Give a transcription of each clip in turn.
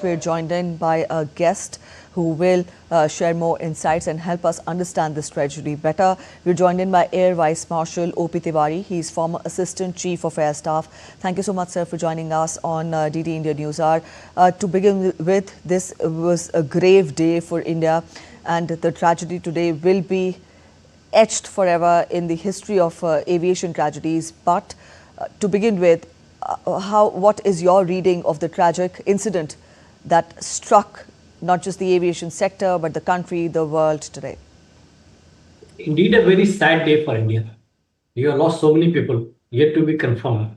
We're joined in by a guest who will share more insights and help us understand this tragedy better. We're joined in by Air Vice Marshal O.P. Tiwari. He's former Assistant Chief of Air Staff. Thank you so much, sir, for joining us on DD India News Hour. To begin with, this was a grave day for India, and the tragedy today will be etched forever in the history of aviation tragedies. But to begin with, what is your reading of the tragic incident that struck not just the aviation sector, but the country, the world today? Indeed, a very sad day for India. We have lost so many people, yet to be confirmed.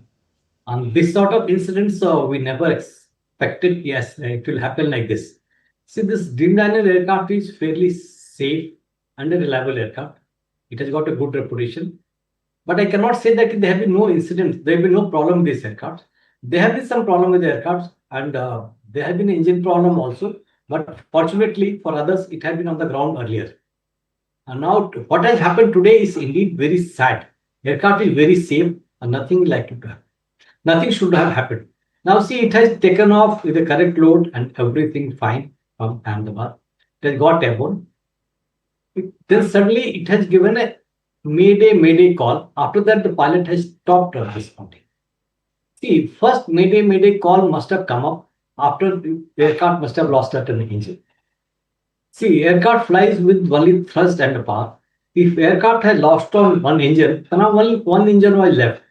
And this sort of incidents we never expected. Yes, it will happen like this. See, this Dreamliner aircraft is fairly safe and a reliable aircraft. It has got a good reputation. But I cannot say that there have been no incidents. There have been no problem with these aircrafts. There have been some problem with the aircrafts, and there have been engine problem also. But fortunately for others, it had been on the ground earlier. And now what has happened today is indeed very sad. Aircraft is very safe and nothing like it. Nothing should have happened. Now see, it has taken off with the correct load and everything fine from Ahmedabad. It has got airborne. Then suddenly it has given a mayday call. After that, the pilot has stopped responding. See, first mayday call must have come up after the aircraft must have lost an engine. See, aircraft flies with only thrust and power. If aircraft has lost on one engine, then only one engine was left.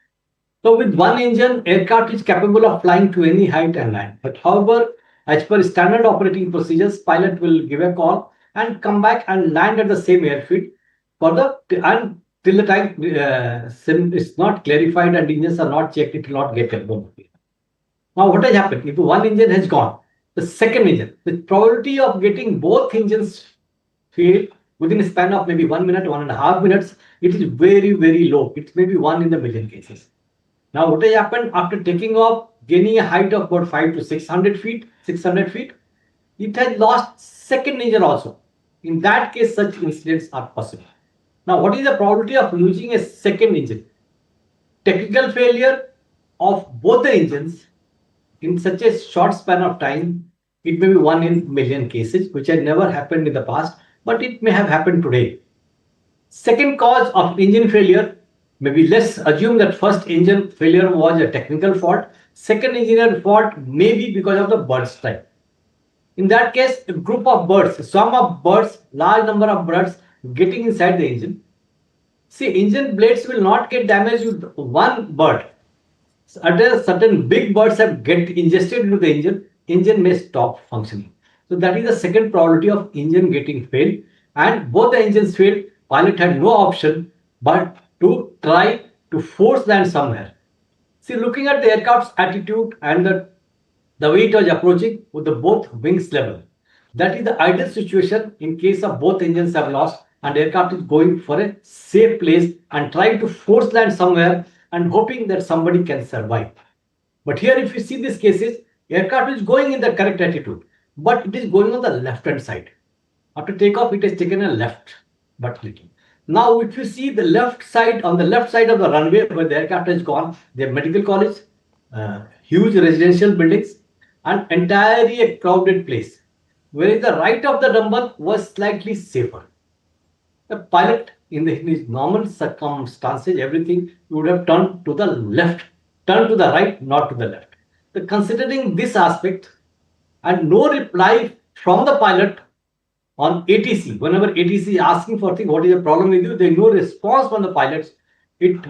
So with one engine, aircraft is capable of flying to any height and land. But however, as per standard operating procedures, pilot will give a call and come back and land at the same airfield for the and till the time it's not clarified and engines are not checked, it will not get airborne. Now, what has happened? If one engine has gone, the second engine, the probability of getting both engines fail within a span of maybe 1 minute, 1.5 minutes, it is very, very low. It's maybe 1 in a million cases. Now, what has happened after taking off, gaining a height of about 5 to 600 feet, it has lost second engine also. In that case, such incidents are possible. Now, what is the probability of losing a second engine? Technical failure of both the engines in such a short span of time, it may be 1 in million cases, which had never happened in the past, but it may have happened today. Second cause of engine failure, maybe let's assume that first engine failure was a technical fault. Second engine fault may be because of the burst type. In that case, a group of birds, swarm of birds, large number of birds getting inside the engine. See, engine blades will not get damaged with one bird. At a certain big birds have get ingested into the engine may stop functioning. So that is the second probability of engine getting failed. And both the engines failed. Pilot had no option but to try to force land somewhere. See, looking at the aircraft's attitude and the way it was approaching with the both wings level, that is the ideal situation in case of both engines have lost and aircraft is going for a safe place and trying to force land somewhere and hoping that somebody can survive. But here, if you see these cases, aircraft is going in the correct attitude, but it is going on the left hand side. After takeoff, it has taken a left, but little. Now, if you see the left side, on the left side of the runway where the aircraft has gone, the medical college, huge residential buildings, and entirely a crowded place. Whereas the right of the rumble was slightly safer. The pilot, in his normal circumstances, everything you would have turned to the left, turned to the right, not to the left. So considering this aspect and no reply from the pilot on ATC, whenever ATC is asking for things, what is the problem with you? There is no response from the pilots. It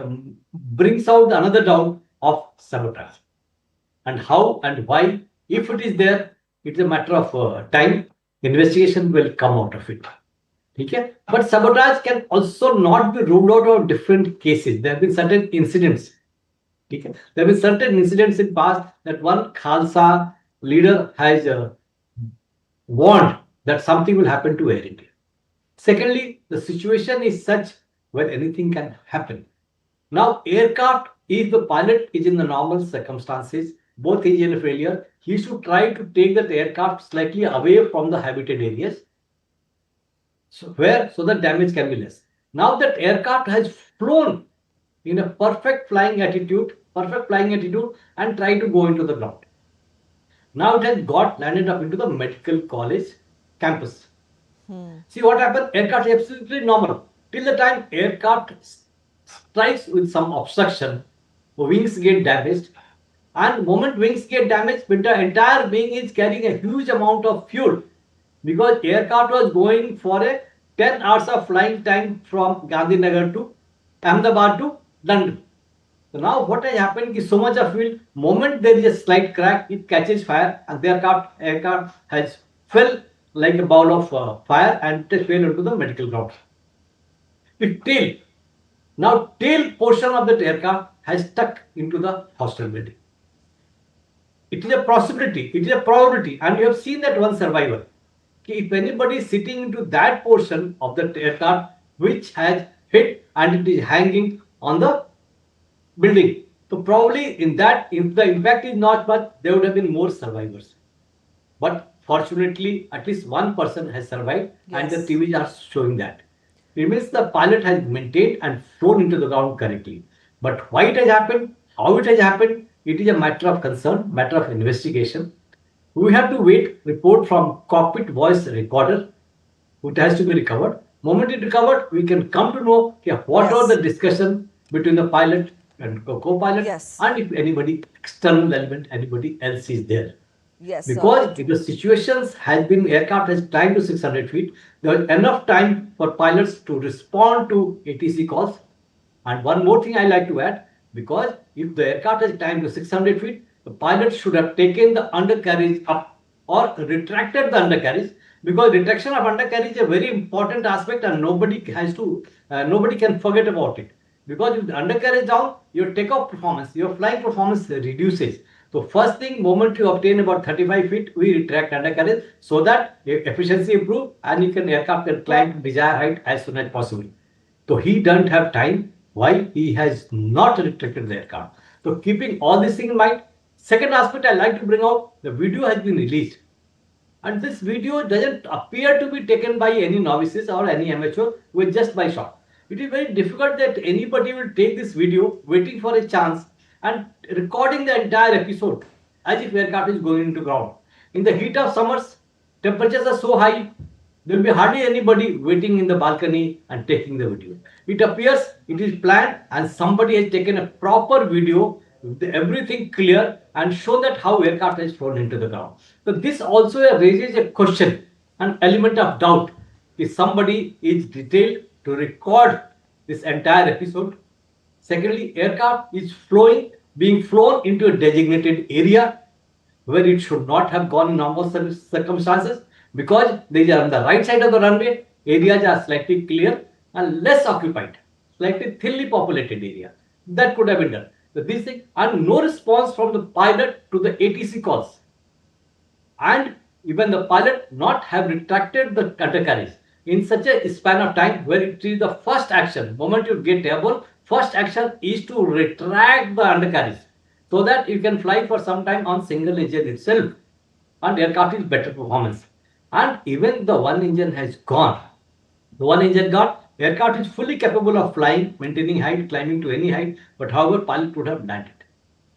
brings out another doubt of sabotage. And how and why, if it is there, it's a matter of time. Investigation will come out of it. Okay? But sabotage can also not be ruled out of different cases. There have been certain incidents. Okay? There have been certain incidents in past that one Khalsa leader has warned that something will happen to Air India. Secondly, the situation is such where anything can happen. Now, aircraft, if the pilot is in the normal circumstances, both engine failure, he should try to take that aircraft slightly away from the habited areas. So that damage can be less. Now that aircraft has flown in a perfect flying attitude and try to go into the ground. Now it has got landed up into the medical college campus. See what happened? Aircraft is absolutely normal. Till the time aircraft strikes with some obstruction, wings get damaged, and moment wings get damaged, the entire wing is carrying a huge amount of fuel because aircraft was going for a 10 hours of flying time from Gandhinagar to Ahmedabad to London. So now what has happened is so much of fuel, moment there is a slight crack, it catches fire and the aircraft has fell like a ball of fire and it fell into the medical ground. Its tail, now tail portion of that aircraft has stuck into the hostel building. It is a possibility, it is a probability, and you have seen that one survivor. If anybody is sitting into that portion of the aircraft which has hit and it is hanging on the building, so probably in that, if the impact is not much, there would have been more survivors. But fortunately, at least one person has survived, and the TVs are showing that. It means the pilot has maintained and flown into the ground correctly. But why it has happened, how it has happened, it is a matter of concern, matter of investigation. We have to wait report from cockpit voice recorder, which has to be recovered. Moment it recovered, we can come to know what are the discussion between the pilot and co-pilot, and if anybody external element, anybody else is there. Because if the situations has been aircraft has climbed to 600 feet, there is enough time for pilots to respond to ATC calls. And one more thing I like to add, because if the aircraft has climbed to 600 feet, the pilot should have taken the undercarriage up or retracted the undercarriage, because retraction of undercarriage is a very important aspect and nobody can forget about it. Because if the undercarriage down, your takeoff performance, your flying performance reduces. So first thing, moment you obtain about 35 feet, we retract undercarriage so that efficiency improve and aircraft can climb desired height as soon as possible. So he doesn't have time. Why? He has not retracted the aircraft. So keeping all these things in mind, second aspect I like to bring out, the video has been released. And this video doesn't appear to be taken by any novices or any amateur with just by shot. It is very difficult that anybody will take this video waiting for a chance and recording the entire episode as if aircraft is going into ground. In the heat of summers, temperatures are so high, there will be hardly anybody waiting in the balcony and taking the video. It appears it is planned and somebody has taken a proper video with everything clear and shown that how aircraft has flown into the ground. So this also raises a question, an element of doubt. If somebody is detailed to record this entire episode. Secondly, aircraft is being flown into a designated area where it should not have gone in normal circumstances, because they are on the right side of the runway, areas are slightly clear and less occupied, slightly thinly populated area. That could have been done. So this thing, and no response from the pilot to the ATC calls. And even the pilot not have retracted the undercarriage in such a span of time where it is the first action. Moment you get airborne, first action is to retract the undercarriage so that you can fly for some time on single engine itself and aircraft is better performance. And even the one engine has gone. The one engine gone, aircraft is fully capable of flying, maintaining height, climbing to any height, but however pilot would have landed.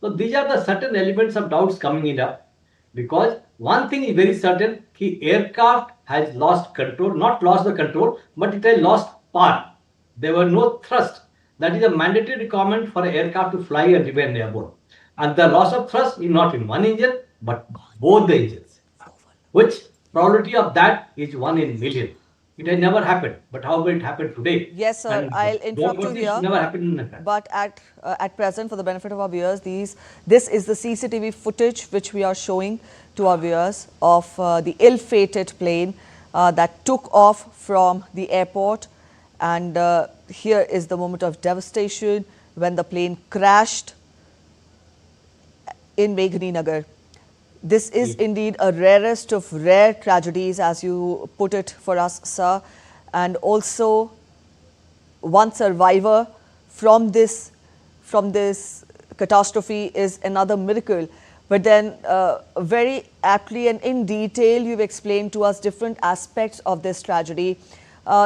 So these are the certain elements of doubts coming in up. Because one thing is very certain, the aircraft has lost control, not lost the control, but it has lost power. There were no thrust. That is a mandatory requirement for an aircraft to fly and remain airborne. And the loss of thrust is not in one engine, but both the engines. Which probability of that is 1 in million. It has never happened, but however it happened today. Yes, sir. And I'll interrupt you here. Never happened in but at present, for the benefit of our viewers, this is the CCTV footage which we are showing to our viewers of the ill-fated plane that took off from the airport. And here is the moment of devastation when the plane crashed in Meghninagar. This is indeed a rarest of rare tragedies, as you put it for us, sir. And also, one survivor from this catastrophe is another miracle. But then, very aptly and in detail, you've explained to us different aspects of this tragedy.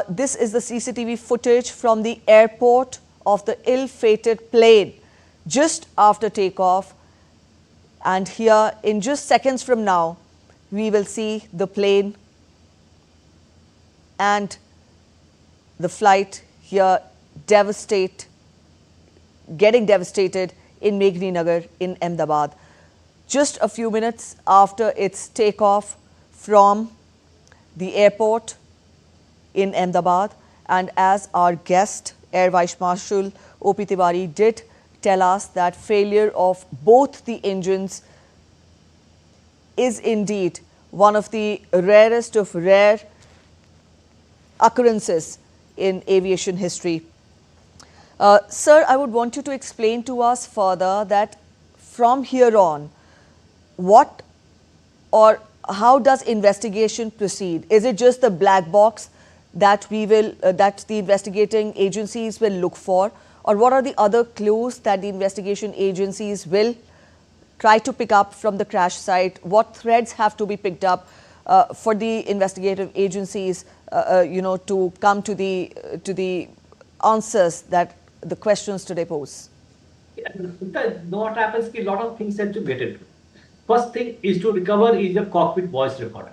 This is the CCTV footage from the airport of the ill-fated plane just after takeoff. And here, in just seconds from now, we will see the plane and the flight here getting devastated in Meghninagar in Ahmedabad. Just a few minutes after its takeoff from the airport in Ahmedabad, and as our guest, Air Vice Marshal O.P. Tiwari, did tell us that failure of both the engines is indeed one of the rarest of rare occurrences in aviation history. Sir, I would want you to explain to us further that from here on, what or how does investigation proceed? Is it just the black box that that the investigating agencies will look for, or what are the other clues that the investigation agencies will try to pick up from the crash site? What threads have to be picked up for the investigative agencies, to come to the answers that the questions today pose? Yeah, what happens is a lot of things have to get into. First thing is to recover is the cockpit voice recorder,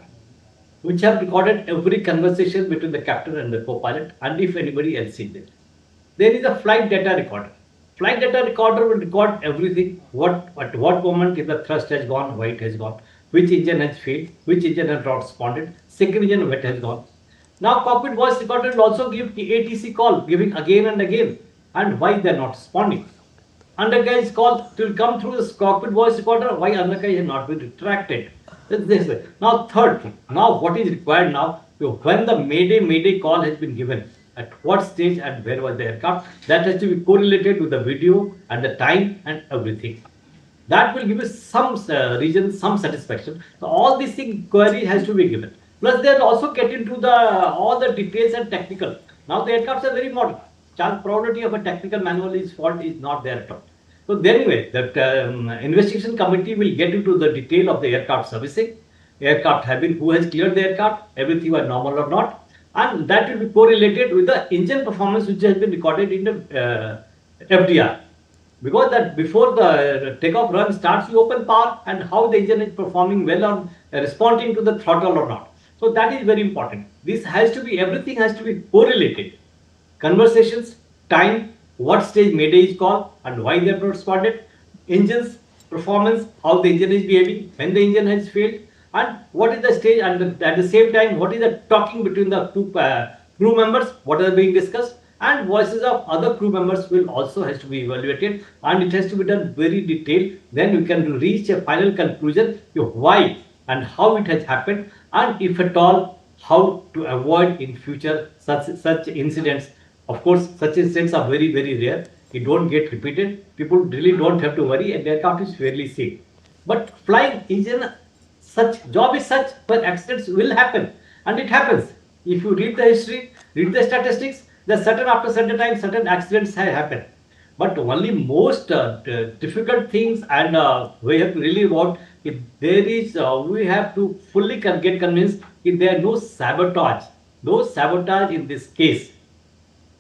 which have recorded every conversation between the captain and the co-pilot, and if anybody else is there. There is a flight data recorder. Flight data recorder will record everything, at what moment if the thrust has gone, why it has gone, which engine has failed, which engine has not responded, second engine what has gone. Now cockpit voice recorder will also give the ATC call, giving again and again, and why they are not responding. Under guy's call will come through this cockpit voice recorder, why under guy has not been retracted. This. Now third thing, now what is required now, when the mayday call has been given, at what stage and where was the aircraft, that has to be correlated with the video and the time and everything. That will give us some reason, some satisfaction. So all these things query has to be given. Plus they will also get into all the details and technical. Now the aircrafts are very modern. Chance probability of a technical manual fault is not there at all. So anyway, that investigation committee will get into the detail of the aircraft servicing, aircraft who has cleared the aircraft, everything was normal or not, and that will be correlated with the engine performance which has been recorded in the FDR. Because that before the takeoff run starts, you open power and how the engine is performing well or responding to the throttle or not. So that is very important. This has to be, everything has to be correlated. Conversations, time, what stage mayday is called and why they have not responded, engines, performance, how the engine is behaving, when the engine has failed, and what is the stage, and at the same time, what is the talking between the two crew members, what are being discussed, and voices of other crew members will also has to be evaluated, and it has to be done very detailed. Then you can reach a final conclusion why and how it has happened, and if at all, how to avoid in future such incidents. Of course, such incidents are very, very rare. It don't get repeated. People really don't have to worry, and the aircraft is fairly safe. But flying engine, such job is such, but accidents will happen, and it happens. If you read the history, read the statistics, that after certain time, certain accidents have happened. But only most difficult things, and we have to really want if there is, we have to fully get convinced if there are no sabotage in this case.